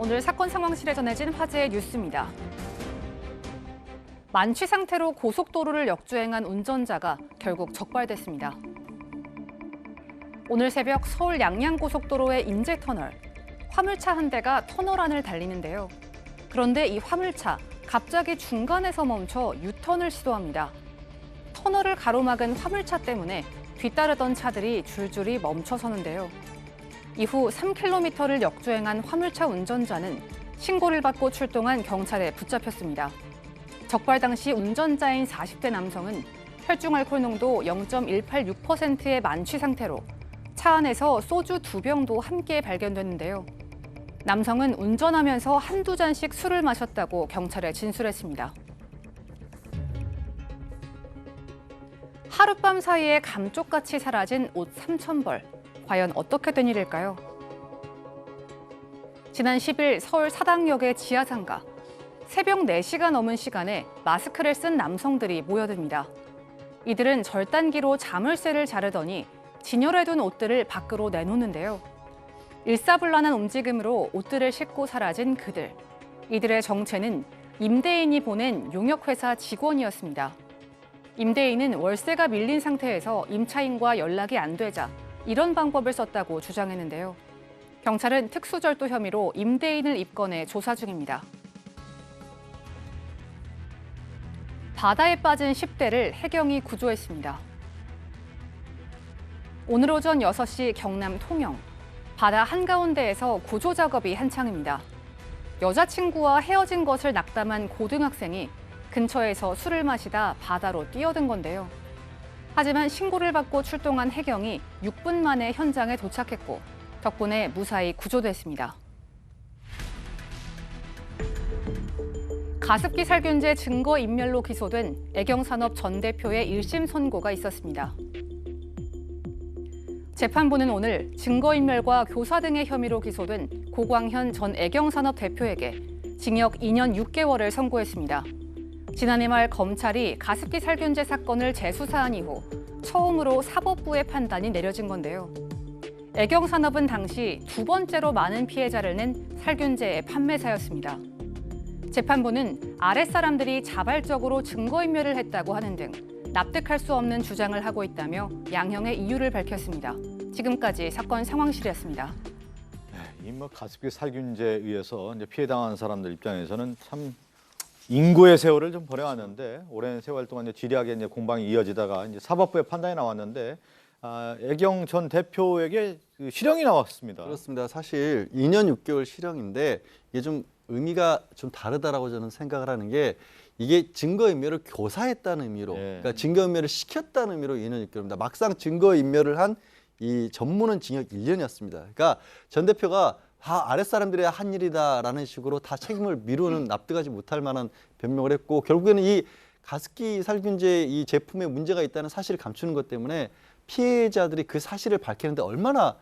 오늘 사건 상황실에 전해진 화제의 뉴스입니다. 만취 상태로 고속도로를 역주행한 운전자가 결국 적발됐습니다. 오늘 새벽 서울 양양고속도로의 인제터널, 화물차 한 대가 터널 안을 달리는데요. 그런데 이 화물차 갑자기 중간에서 멈춰 유턴을 시도합니다. 터널을 가로막은 화물차 때문에 뒤따르던 차들이 줄줄이 멈춰서는데요. 이후 3km를 역주행한 화물차 운전자는 신고를 받고 출동한 경찰에 붙잡혔습니다. 적발 당시 운전자인 40대 남성은 혈중 알코올 농도 0.186%의 만취 상태로 차 안에서 소주 2병도 함께 발견됐는데요. 남성은 운전하면서 한두 잔씩 술을 마셨다고 경찰에 진술했습니다. 하룻밤 사이에 감쪽같이 사라진 옷 3,000벌. 과연 어떻게 된 일일까요? 지난 10일 서울 사당역의 지하상가. 새벽 4시가 넘은 시간에 마스크를 쓴 남성들이 모여듭니다. 이들은 절단기로 자물쇠를 자르더니 진열해둔 옷들을 밖으로 내놓는데요. 일사불란한 움직임으로 옷들을 싣고 사라진 그들. 이들의 정체는 임대인이 보낸 용역회사 직원이었습니다. 임대인은 월세가 밀린 상태에서 임차인과 연락이 안 되자 이런 방법을 썼다고 주장했는데요. 경찰은 특수절도 혐의로 임대인을 입건해 조사 중입니다. 바다에 빠진 10대를 해경이 구조했습니다. 오늘 오전 6시 경남 통영. 바다 한가운데에서 구조 작업이 한창입니다. 여자친구와 헤어진 것을 낙담한 고등학생이 근처에서 술을 마시다 바다로 뛰어든 건데요. 하지만 신고를 받고 출동한 해경이 6분 만에 현장에 도착했고 덕분에 무사히 구조됐습니다. 가습기 살균제 증거인멸로 기소된 애경산업 전 대표의 1심 선고가 있었습니다. 재판부는 오늘 증거인멸과 교사 등의 혐의로 기소된 고광현 전 애경산업 대표에게 징역 2년 6개월을 선고했습니다. 지난해 말 검찰이 가습기 살균제 사건을 재수사한 이후 처음으로 사법부의 판단이 내려진 건데요. 애경산업은 당시 2번째로 많은 피해자를 낸 살균제의 판매사였습니다. 재판부는 아랫사람들이 자발적으로 증거인멸을 했다고 하는 등 납득할 수 없는 주장을 하고 있다며 양형의 이유를 밝혔습니다. 지금까지 사건 상황실이었습니다. 이 가습기 살균제에 의해서 이제 피해당한 사람들 입장에서는 참 인고의 세월을 좀 보내왔는데 오랜 세월 동안 이제 지리하게 이제 공방이 이어지다가 이제 사법부의 판단이 나왔는데 애경 전 대표에게 실형이 나왔습니다. 그렇습니다. 사실 2년 6개월 실형인데 이게 좀 의미가 좀 다르다라고 저는 생각을 하는 게 이게 증거인멸을 교사했다는 의미로, 그러니까 증거인멸을 시켰다는 의미로 2년 6개월입니다. 막상 증거인멸을 한 이 전무는 징역 1년이었습니다. 그러니까 전 대표가 다 아랫사람들의 한 일이다라는 식으로 다 책임을 미루는 납득하지 못할 만한 변명을 했고 결국에는 이 가습기 살균제 이 제품에 문제가 있다는 사실을 감추는 것 때문에 피해자들이 그 사실을 밝히는데 얼마나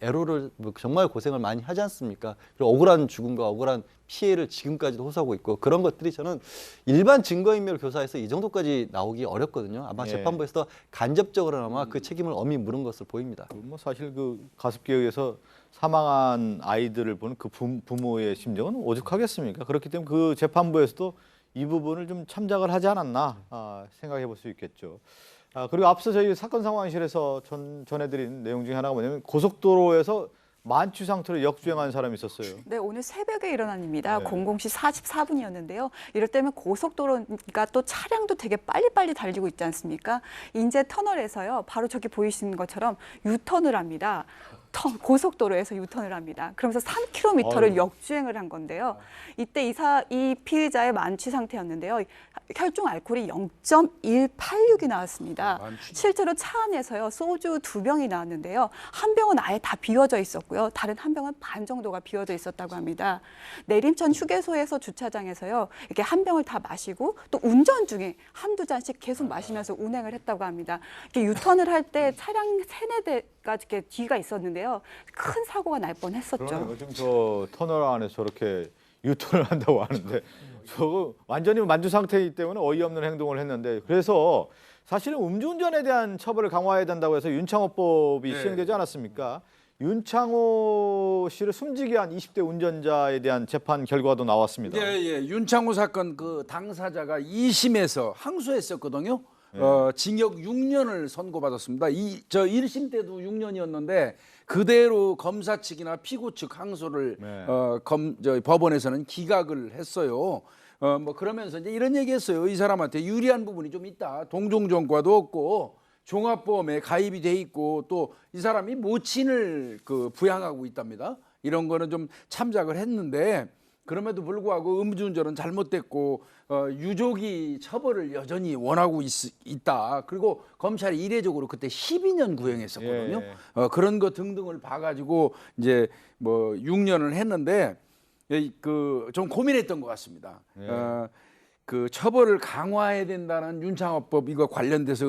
애로를 정말 고생을 많이 하지 않습니까? 그리고 억울한 죽음과 억울한 피해를 지금까지도 호소하고 있고 그런 것들이 저는 일반 증거인멸 교사에서 이 정도까지 나오기 어렵거든요. 아마 재판부에서도 간접적으로나마 그 책임을 엄히 물은 것으로 보입니다. 사실 그 가습기에 의해서 사망한 아이들을 보는 그 부모의 심정은 오죽하겠습니까? 그렇기 때문에 그 재판부에서도 이 부분을 좀 참작을 하지 않았나 생각해 볼 수 있겠죠. 그리고 앞서 저희 사건 상황실에서 전해드린 내용 중에 하나가 뭐냐면 고속도로에서 만취 상태로 역주행하는 사람이 있었어요. 네, 오늘 새벽에 일어난 일입니다. 네. 00시 44분이었는데요. 이럴 때면 고속도로니까 또 차량도 되게 빨리빨리 달리고 있지 않습니까? 인제 터널에서요. 바로 저기 보이시는 것처럼 유턴을 합니다. 고속도로에서 유턴을 합니다. 그러면서 3km를 역주행을 한 건데요. 이때 이 피해자의 만취 상태였는데요. 혈중 알코올이 0.186이 나왔습니다. 실제로 차 안에서요. 소주 2병이 나왔는데요. 한 병은 아예 다 비워져 있었고요. 다른 한 병은 반 정도가 비워져 있었다고 합니다. 내림천 휴게소에서 주차장에서요. 이렇게 한 병을 다 마시고 또 운전 중에 한두 잔씩 계속 마시면서 운행을 했다고 합니다. 이렇게 유턴을 할 때 차량 3-4대가 이렇게 뒤가 있었는데요. 큰 사고가 날 뻔했었죠. 요즘 저 터널 안에서 저렇게 유턴을 한다고 하는데 저거 완전히 만주 상태이기 때문에 어이없는 행동을 했는데 그래서 사실은 음주운전에 대한 처벌을 강화해야 된다고 해서 윤창호법이 시행되지 않았습니까? 윤창호 씨를 숨지게 한 20대 운전자에 대한 재판 결과도 나왔습니다. 예, 예. 윤창호 사건 그 당사자가 2심에서 항소했었거든요. 징역 6년을 선고받았습니다. 저 1심 때도 6년이었는데 그대로 검사 측이나 피고 측 항소를 법원에서는 기각을 했어요. 뭐 그러면서 이제 이런 얘기했어요. 이 사람한테 유리한 부분이 좀 있다. 동종전과도 없고 종합보험에 가입이 돼 있고 또 이 사람이 모친을 부양하고 있답니다. 이런 거는 좀 참작을 했는데 그럼에도 불구하고 음주운전은 잘못됐고 유족이 처벌을 여전히 원하고 있다. 그리고 검찰이 이례적으로 그때 12년 구형했었거든요. 예. 그런 거 등등을 봐가지고 이제 뭐 6년을 했는데 좀 고민했던 것 같습니다. 예. 그 처벌을 강화해야 된다는 윤창호법 이거 관련돼서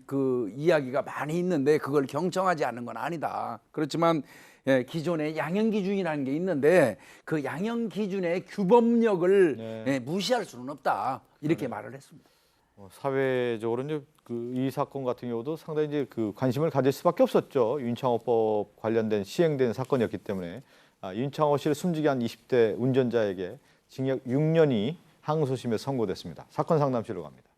그 이야기가 많이 있는데 그걸 경청하지 않는 건 아니다. 그렇지만 기존에 양형 기준이라는 게 있는데 그 양형 기준의 규범력을 무시할 수는 없다. 이렇게 말을 했습니다. 사회적으로 이제 이 사건 같은 경우도 상당히 이제 관심을 가질 수밖에 없었죠. 윤창호법 관련된 시행된 사건이었기 때문에 윤창호 씨를 숨지게 한 20대 운전자에게 징역 6년이 항소심에 선고됐습니다. 사건 상담실로 갑니다.